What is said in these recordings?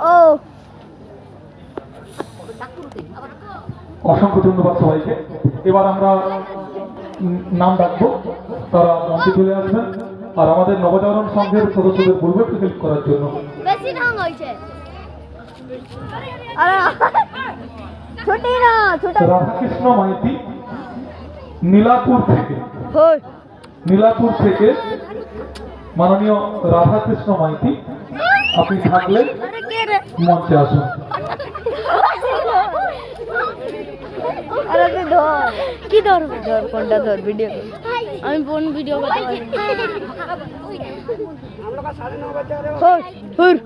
ও অসংখ্য ধন্যবাদ সবাইকে। এবার আমরা নাম ডাকবো, তারা মঞ্চে চলে আসবেন। আর আমাদের নবজাগরণ সংঘের সদস্যদের বলবো একটু হেল্প করার জন্য। বেশি ঢং হইছে। আরে ছুটি না, ছুটি। রাধাকৃষ্ণ মাইতি নীলাপুর থেকে, হই নীলাপুর থেকে মাননীয় রাধাকৃষ্ণ মাইতি, আপনি থাকলে আরে কে রে? মঞ্চে আসুন। আরে তুই ধর। কি ধরবে? ধর, কোনটা ধর? ভিডিও কর। আমি কোন ভিডিও করতে পারি? হই হুর।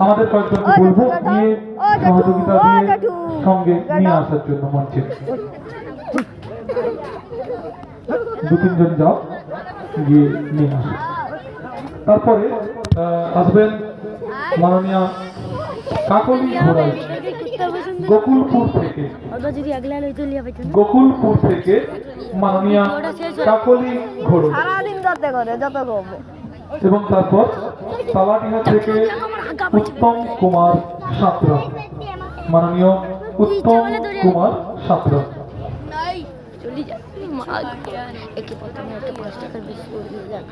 আমাদের কয়েকজনকে বলবো গিয়ে সহযোগিতা দিয়ে সঙ্গে নিয়ে আসার জন্য মঞ্চে। দু তিনজন যাও, গিয়ে নিয়ে আসো। তারপরে আসবেন মাননীয় কাকলি ঘোড়াই, গোকুলপুর থেকে, গোকুলপুর থেকে মাননীয় কাকলি ঘোড়াই। সারাদিন করতে করে যত করবে। এবং তারপর তালাডিহা থেকে উত্তম কুমার সাঁতরা, মাননীয় উত্তম কুমার সাঁতরা। একে প্রথমে একটা 5 টাকার বিস্কুট দিয়ে যান,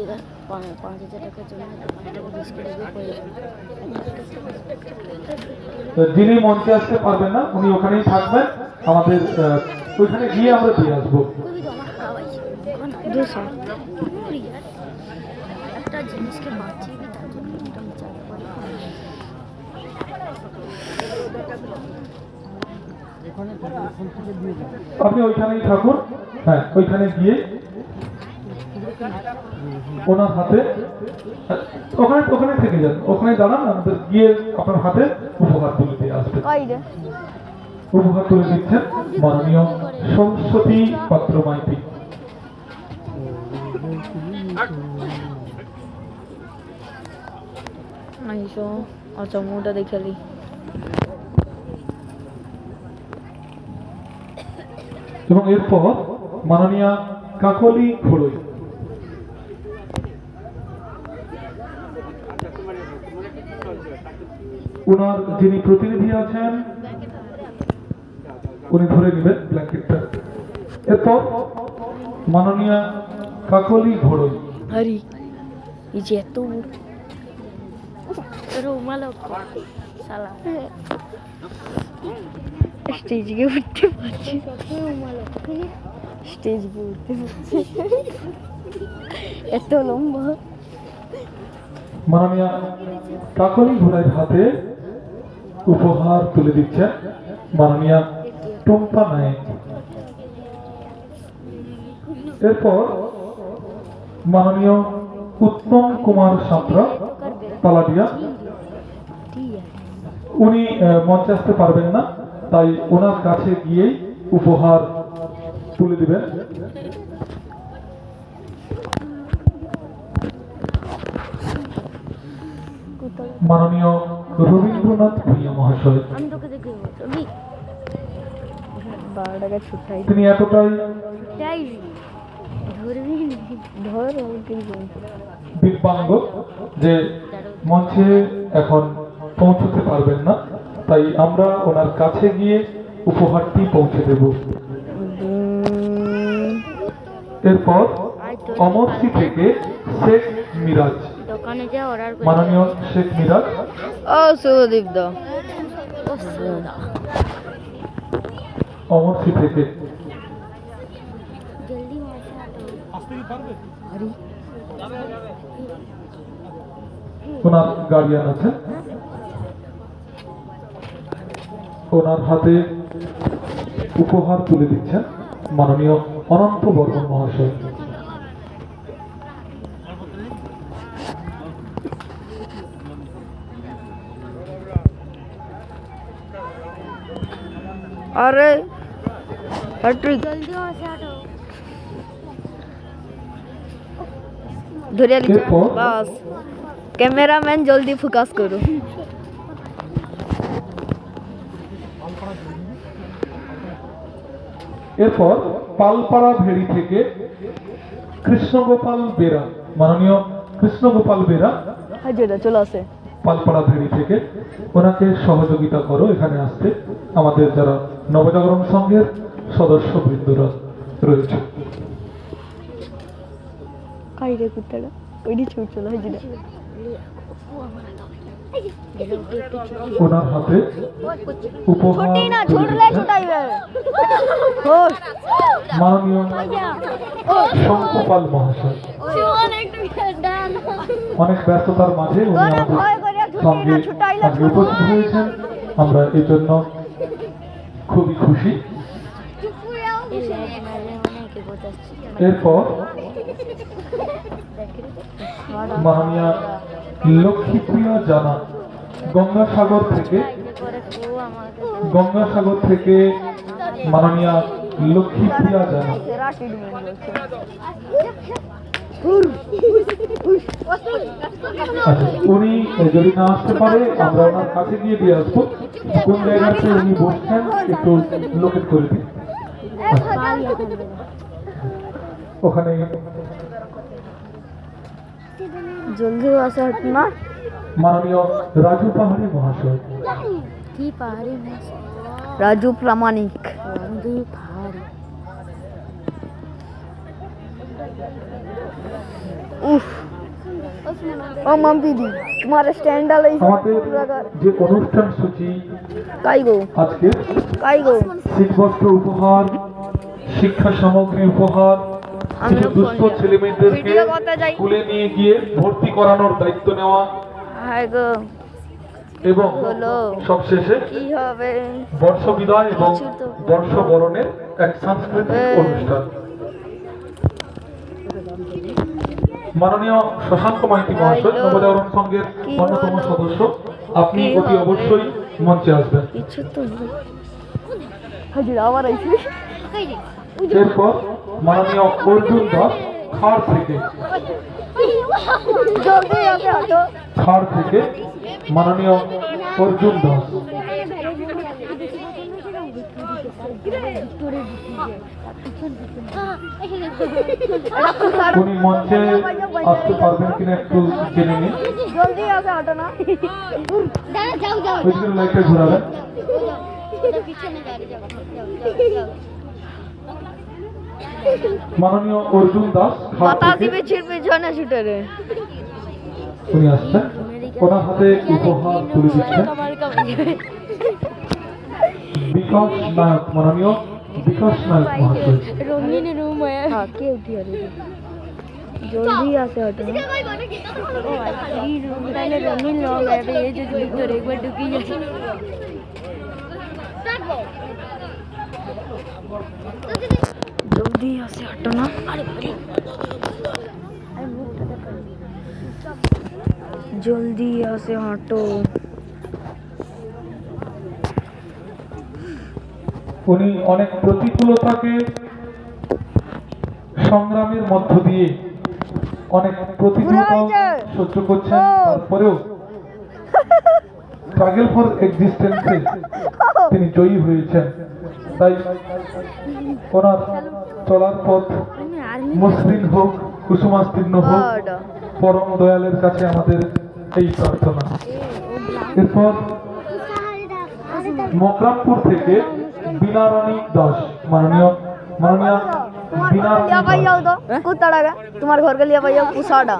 এরা 5,000 টাকার জন্য 5 টাকা বিস্কুট দিয়ে যিনি মঞ্চে আসতে পারবেন না উনি ওখানেই থাকবেন, আমাদের ওইখানে গিয়ে আমরা দিয়ে আসবো। একটা জিনিসকে বাঁচিয়ে দিই, তার জন্য আপনি ওইখানেই থাকুন। হ্যাঁ, ওইখানে গিয়ে ওনার হাতে, ওখানে ওখানে থেকে যান, ওখানে দাঁড়ান, আমাদের গিয়ে আপনার হাতে উপহার তুলে দিয়ে আসবে। উপহার তুলে দিচ্ছেন মাননীয় সরস্বতী পাত্র মাইতি। আচ্ছা, মুটা দেখালি। এবং এরপর মাননীয় কাকলি ঘোড়ই, ওনার যিনি প্রতিনিধি আছেন উনি ধরে নেবেন ব্ল্যাঙ্কেটটা। এরপর মাননীয় কাকলি ঘোড়ই। হরি এই যে এত রুমালক সালা স্টেজ গিয়ে উঠতে পারছি, স্টেজ গিয়ে উঠতে পারছি, এত লম্বা। মাননীয় কাকলি ঘোড়ার হাতে উপহার তুলে দিচ্ছেন মাননীয় টুম্পা নায়ক। এরপর মাননীয় উত্তম কুমার সাঁতরা, তালাডিয়া, উনি মঞ্চে আসতে পারবেন না, তাই ওনার কাছে গিয়েই উপহার তুলে দিবেন। মাননীয় রবীন্দ্রনাথ ভূঁইয়া মহাশয়, তিনি এতটাই দিব্যাঙ্গ যে মঞ্চে এখন পৌঁছতে পারবেন না, তাই আমরা ওনার কাছে গিয়ে উপহারটি পৌঁছে দেব। এরপর অমরসি থেকে শেখ মিরাজ, মাননীয় শেখ মিরাজ। ও সুদীপ দা, অমরসি থেকে ওনার গার্ডিয়ান আছেন, ওনার হাতে উপহার তুলে দিচ্ছেন মাননীয় অনন্ত বর্মন মহাশয়। अरे जल्दी वहाँ से हटो। बस कैमरामैन जल्दी फोकस करो। এরপর পালপাড়া ভেড়ি থেকে কৃষ্ণগোপাল বেরা, মাননীয় কৃষ্ণগোপাল বেরা। হ্যাঁ যেটা চলে আসে পালপাড়া ভেড়ি থেকে, ওনাকে সহযোগিতা করো এখানে আসতে আমাদের যারা নবজাগরণ সংঘের সদস্যবৃন্দরা রয়েছে। কাইরে কুত্তাটা ওইটি ছুট চলে হয়েছিল। ওনার হাতে উপহার ছুটি না তুলে ছুটলে দিচ্ছেন ছুটাইবে। হোস মাননীয় শঙ্কুপাল মহাশয়। অনেক ব্যস্ততার মাঝে উনি আমাদের সঙ্গে আজকে উপস্থিত হয়েছেন, আমরা এই জন্য খুবই খুশি। এরপর মাননীয় লক্ষ্মীপ্রিয়া জানা গঙ্গাসাগর থেকে মাননীয় লক্ষ্মীপ্রিয়া জানা। আচ্ছা, উনি যদি না আসতে পারে আমরা ওনার কাছে গিয়ে দিয়ে আসবো। কোন জায়গাতে উনি বসছেন একটু লোকেট করে দিন। ওখানে জলদি আসা হট না। মাননীয় রাজু পাহাড়ি মহাশয়। কি পাহাড়ি রাজু প্রামাণিক। রাজু পাহাড়ি। উফ ও মাম্পিদি তোমার স্ট্যান্ড আলাই আমাদের যে অনুষ্ঠান সূচি কাই গো আজকে কাই গো শীতবস্ত্র উপহার, শিক্ষা সামগ্রী উপহার, কিছু দুস্থ ছেলে মেয়েদেরকে ভিডিও করতে যাই। স্কুলে নিয়ে গিয়ে ভর্তি করানোর দায়িত্ব নেওয়া হাই গো এবং হলো। সবশেষে কি হবে বর্ষ বিদায় এবং কিছু তো। বর্ষ বরণের এক সাংস্কৃতিক অনুষ্ঠান। মাননীয় শশাঙ্ক মাইতি মহাশয় নবজাগরণ সংঘের কি অন্যতম হলো? সদস্য, আপনি কি অতি হবে? অবশ্যই মঞ্চে আসবেন। কিছু তো হাজির আবার আইছি। এরপর মাননীয় অর্জুন দাস খাড় থেকে জলদি আসে হটো খাড় থেকে মাননীয় অর্জুন দাস। উনি মঞ্চে আসতে পারবেন কিনা একটু জেনে নিন। জলদি আসে হটো না। ওইদিকে লাইটটা ঘোরাবেন। মাননীয় অর্জুন দাস খাড় মাথা থেকে দিবে ছিড়বে ঝনে ছুটে রে। উনি আসছেন, ওনার হাতে উপহার তুলে দিচ্ছেন বিকাশ নায়ক, মাননীয় বিকাশ নায়ক মহাশয়। রঙিন রুম हाँ के उठी अरे जल्दी आसे हटो रूम पहले रंगीन लॉन्ग है ये जो भीतर एक बार डुकी जाए जल्दी आसे हटो ना जल्दी आसे हटो উনি অনেক প্রতিকূলতাকে সংগ্রামের মধ্য দিয়ে অনেক প্রতিকূলতা সহ্য করছেন, তারপরেও স্ট্রাগল ফর এক্সিস্টেন্সে তিনি জয়ী হয়েছেন। তাই ওনার চলার পথ মসৃণ হোক, কুসুমাস্তীর্ণ হোক, পরম দয়ালের কাছে আমাদের এই প্রার্থনা। এরপর মকরামপুর থেকে বিনারানী দাস, মাননীয় বিনারানী लिया भाई आओ দাস। तो कुत्ता डागा तुम्हारे घर के लिया भाई आओ पुसाड़ा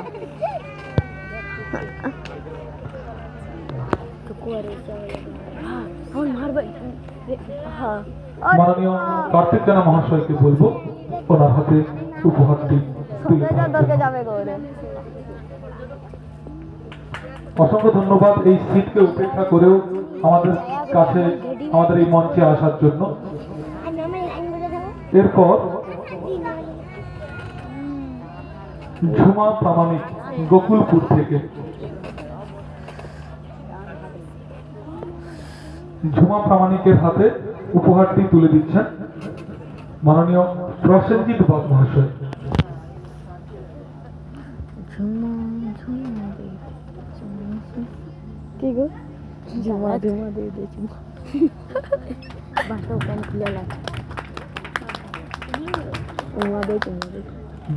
हाँ मार भाई हाँ মাননীয় কার্তিক জানা মহাশয়কে বলবো ওনার হাতে উপহারটি তুলে सोते দেওয়ার के জন্য। जावे गोरे অসংখ্য ধন্যবাদ এই সিটকে উপেক্ষা করেও আমাদের কাছে আমাদের এই মঞ্চে আসার জন্য। এরপর ঝুমা প্রামাণিক গোকুলপুর থেকে, ঝুমা প্রামাণিকের হাতে উপহারটি তুলে দিচ্ছেন মাননীয় প্রসেনজিৎ বাগ মহাশয়। की गो झुमा धुमा दे दे झुमा बाटो कम खुले लगा झुमा दे झुमा दे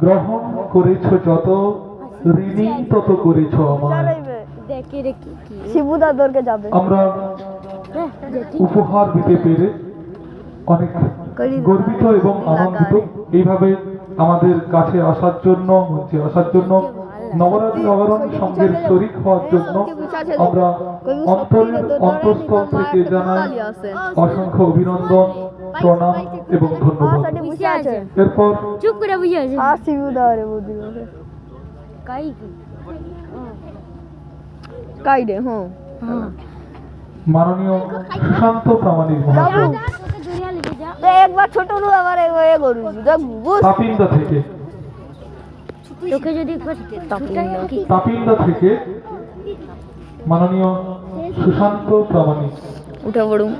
গ্রহণ করেছ যত, ঋণী তত করেছ আমার। দেখে রে কি কি শিবুদা দরকে যাবে আমরা উপহার দিতে পেরে অনেক গর্বিত এবং আনন্দিত। এইভাবে আমাদের কাছে আসার জন্য, মঞ্চে আসার জন্য, নবরাত্রি নবরণ সঙ্গের শরীক হওয়ার জন্য আমরা অন্তঃস্থল থেকে জানাই অসংখ্য অভিনন্দন, প্রণাম এবং ধন্যবাদ। এরপর চুপ করে বুঝে আছে শিবুদা রে বুদ্ধি কাই কি কাই রে হ্যাঁ মাননীয় সুশান্ত প্রামাণিক মহাশয় একবার ছোট রু আবার এ গরু দেখ বুঝ তাপিন্দা থেকে তোকে যদি একবার তাপিন্দা থেকে মাননীয় সুশান্ত প্রামাণিক। উঠে পড়ুন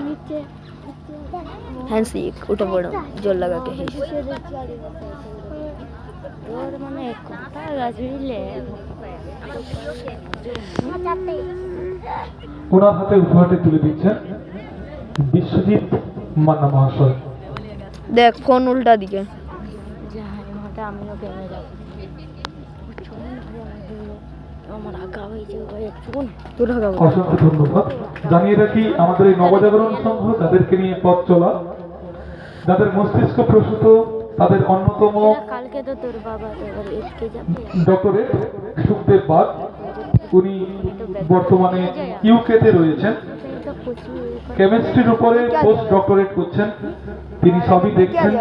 হ্যান্ডশেক উঠে পড়ুন জোর লাগা কে তোর মানে কথা গাছড়িলে ওনার হাতে উপহারটি তুলে দিচ্ছেন বিশ্বজিৎ মান্না মহাশয়। দেখ ফোন উল্টা দিকে আমিও কেমে যাবো আমার আগা হয়েছে একটু তোর হাগা অসংখ্য ধন্যবাদ। জানিয়ে রাখি আমাদের এই নবজাগরণ সংঘ যাদেরকে নিয়ে পথ চলা, যাদের মস্তিষ্ক প্রসূত, তাদের অন্যতম কালকে তো তোর বাবা এবার এসকে যাবে ডক্টরেট সুখদেব বাগ, উনি বর্তমানে ইউকেতে রয়েছেন, কেমিস্ট্রির উপরে পোস্ট ডক্টরেট করছেন। তিনি সবই দেখছেন,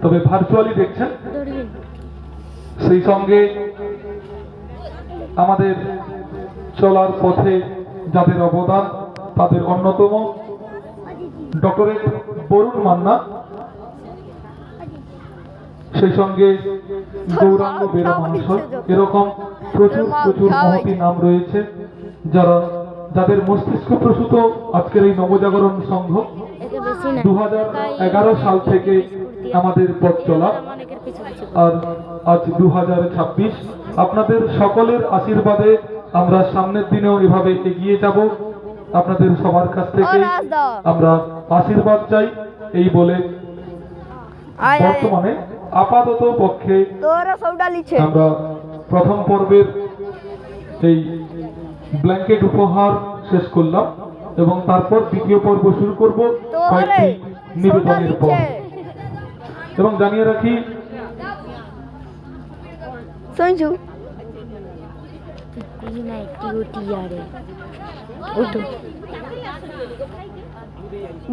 তবে ভার্চুয়ালি দেখছেন। সেই সঙ্গে আমাদের চলার পথে যাদের অবদান, তাদের অন্যতম ডক্টরেট বরুণ মান্না, সেই সঙ্গে গৌরাঙ্গ বেরা মহাশয়। এরকম প্রচুর প্রচুর মহতি নাম রয়েছে যাদের মস্তিষ্ক প্রসূত আজকের এই নবজাগরণ সংঘ 2011 সাল থেকে আমাদের পথ চলা, আর আজ 2026। আপনাদের সকলের আশীর্বাদে আমরা সামনের দিনেও এভাবে এগিয়ে যাব। আপনাদের সবার কাছ থেকে আমরা আশীর্বাদ চাই। এই বলে বর্তমানে আপাতত পক্ষে আমরা প্রথম পর্বের এই ব্ল্যাঙ্কেট উপহার শেষ করলাম এবং তারপর দ্বিতীয় পর্ব শুরু করব কয়েকটি নিবেদনের পর। এবং জানিয়ে রাখি সঞ্জু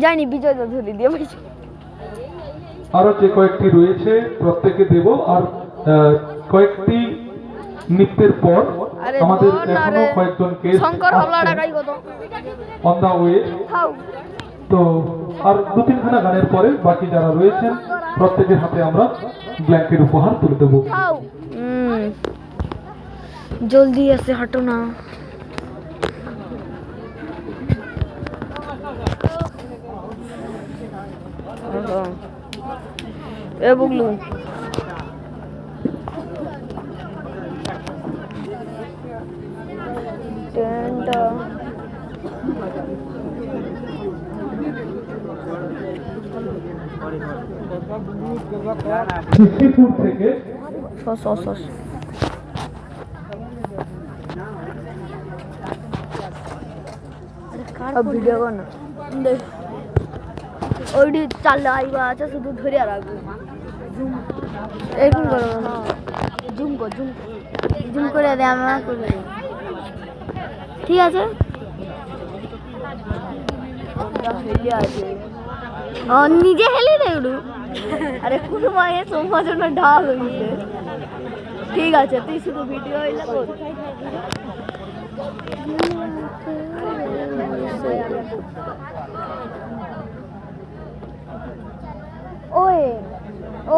জানি বিজয় ধরে দিয়ে বলছি আরো যে কয়েকটি রয়েছে প্রত্যেকে দেব। আর কয়েকটি নৃত্যের পর আমাদের এখনো কয়েকজন গেস্ট অন দা ওয়ে, তো আর 2-3খানা গানের পরে বাকি যারা রয়েছেন প্রত্যেকের হাতে আমরা ব্ল্যাঙ্কেট উপহার তুলে দেবো। জলদি এসে হাঁটো না। এ বুগলু টেন্টা খিস্তিপুর থেকে সস ভিডিও কর না দেখ ওইটি চাললে আইবা আছে শুধু ধরে রাখবো এরকম করবো জুম করে দে আমার করে ঠিক আছে নিজে হেলে দে একটু আরে কোনো মায়ে তোমার জন্য ঢাল হইছে ঠিক আছে তুই শুধু ভিডিও হইলে কর ওই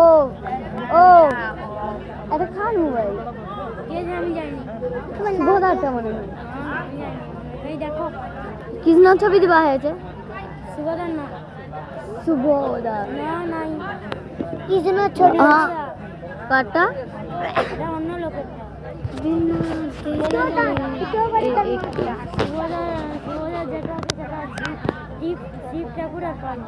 ও ও এটা খান মোবাইল আমি জানি বোধাটা মনে হয় এই দেখো কৃষ্ণ ছবি দিবা হয়েছে সুবোধা না সুবোধা না নাই কৃষ্ণ ছবি কাটা এটা অন্য লোকের বিনা সুবোধা যেটা আছে সেটা শিব ঠাকুরের কাজ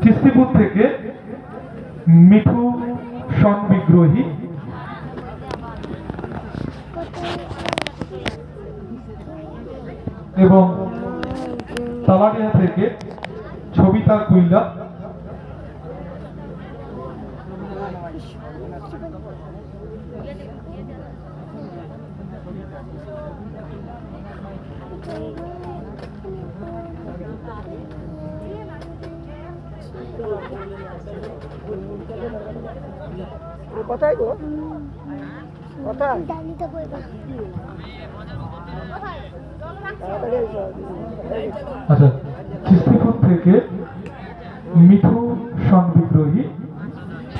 কিস্তিপুর থেকে মিঠু সন বিগ্রহী এবং তালাডিয়া থেকে ছবিতা কুইল্লা কোথায় গো কোথায় আচ্ছা কিস্তিপুর থেকে মিঠু সন বিগ্রহী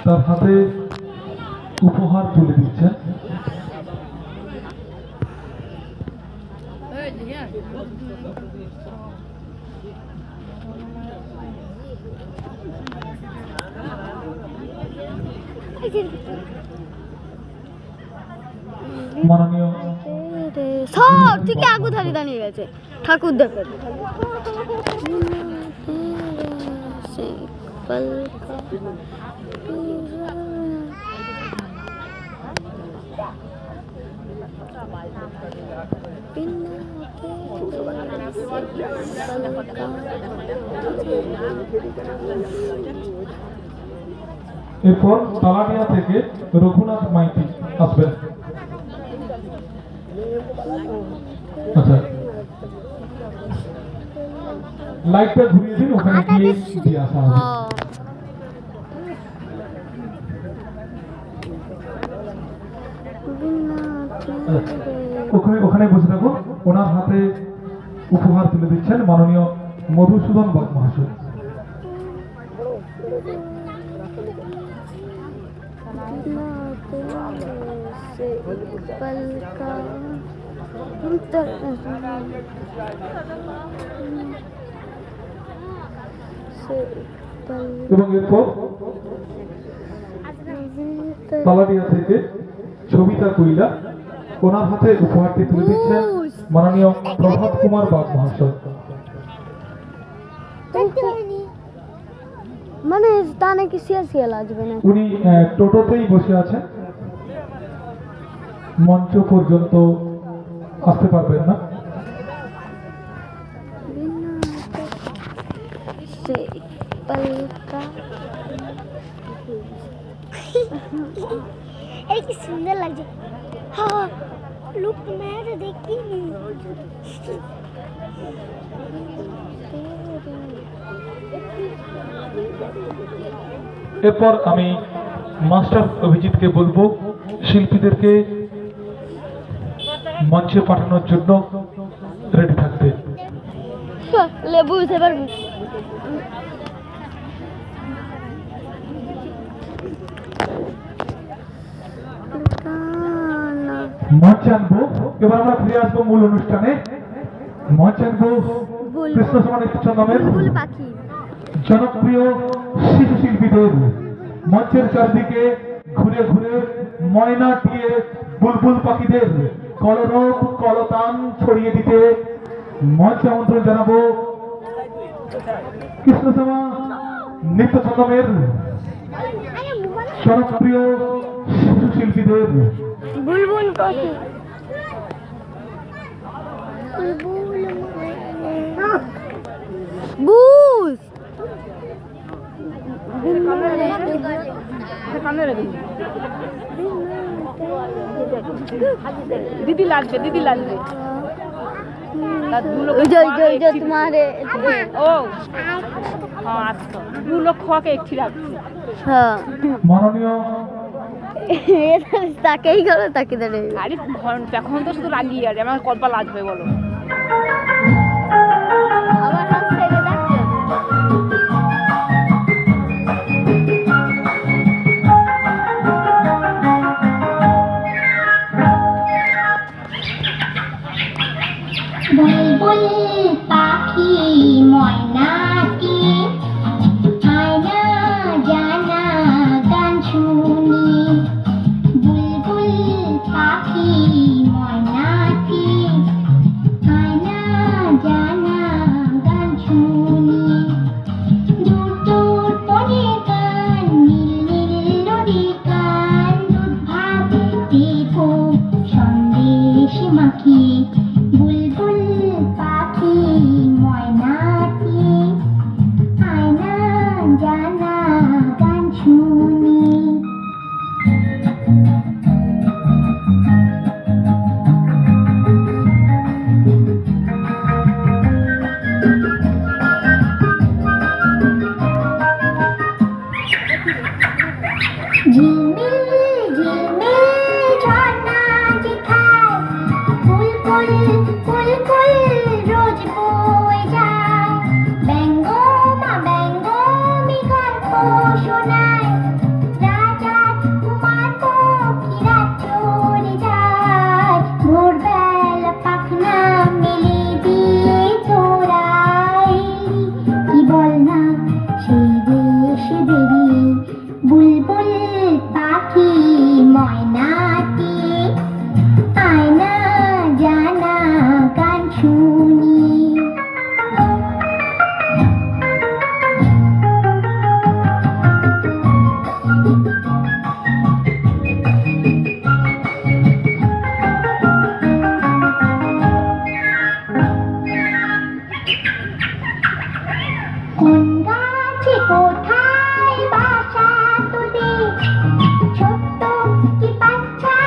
তার হাতে উপহার তুলে দিচ্ছেন। মাননীয় সব থেকে আগু ধারে দাঁড়িয়ে গেছে ঠাকুর দেখে এরপর তালাডিয়া থেকে রঘুনাথ মাইতি আসবেন। আচ্ছা লাইটটা ঘুরিয়ে দিন, ওখানে গিয়ে দিয়ে আসা হবে। ওখানে বসে থাকুন। ওনার হাতে উপহার তুলে দিচ্ছেন মাননীয় মধুসূদন বাগ মহাশয়। এবং এরপর তালাডিয়া থেকে ছবিতা কুইলা, ওনার হাতে উপহারটি তুলে দিচ্ছেন মাননীয় প্রভাত কুমার বাগ মহাশয়। মানে তা নাকি সিয়াল আসবে না, উনি টোটোতেই বসে আছেন, মঞ্চ পর্যন্ত আসতে পারবেন না। এই কি সুন্দর লাগছে। হ্যাঁ লুক মেরে দেখিনি। এরপর আমি মাস্টার অভিজিৎকে বলবো শিল্পীদেরকে মঞ্চে পাঠানোর জন্য রেডি থাকতে। লেবু বুঝতে পারবি। মঞ্চে আনবো, এবার আমরা ফিরে আসবো মূল অনুষ্ঠানে। মঞ্চে আনবো কৃষ্ণ সমানিত নামের জনপ্রিয় শিশু শিল্পীদের। মঞ্চের চারদিকে ঘুরে ঘুরে ময়না টিয়ে বুলবুল পাখিদের কলরব কলতান ছড়িয়ে দিতে মঞ্চে আমন্ত্রণ জানাবো কৃষ্ণসমা নৃত্য সংগমের জনপ্রিয় শিশু শিল্পীদের। বুলবুল পাখি বুস दीदी লাগবে दीदी লাগবে तुम्हारे ओ हाँ आज तो दू लोग खा के एक राखছি। हाँ মাননীয় তাকেই করো তাকে ধরে আরে এখন তো শুধু রাগি আর আমার কল্পা লাগবে বলো। আমার হাত ছেড়ে ডাকছে বুলবুল পাখি ময়নাটি আয়না জানা গান শুনি। বুলবুল পাখি ময়নাটি আয়না জানা গান শুনি। দূর দূর বনে গান নীল নীল নদী গান দুধ ভাত দেব সন্দেশ মাখি। বুলবুল পাখি ময়নাটি আয়না জানা গান শুনি। ঝিলমিল ঝিলমিল ঝর্ণা যেখায় ফুল ফুল ফুল রোজ বয়ে যায়। ব্যঙ্গমা ব্যঙ্গমি গল্প শোনায়। রাজা কুমার পক্ষীরা চলে যায়। ভোরবেলা পাখনা মেলে দিয়ে তোরাই কি বল না সেই দেশে বেরিয়ে। বুলবুল পাখি ময়নাটি আয়না জানা গান শুনি। কোন গাছে কোথায় বাসা তোদের? ছোট্ট কি বাচ্চা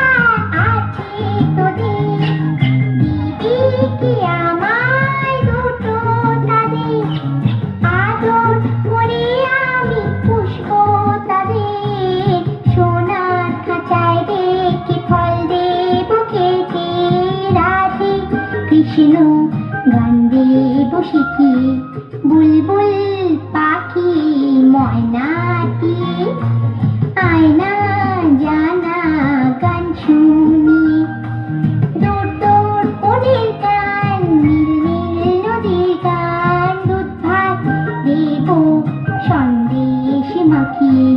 আছে তোদের? দিবি কি আমায় দুটো তাদের? আদর করে আমি পুষবো তাদের। সোনার খাঁচায় রেখে ফল দেব খেতে। রাধে কৃষ্ণ গান দেব শিখিয়ে। বুলবুল পাখি ময়নাটি আয়না জানা গান শুনি। দূর দূর বনের গান নীল নীল নদীর গান দুধ ভাত দেব সন্দেশ মাখিয়ে।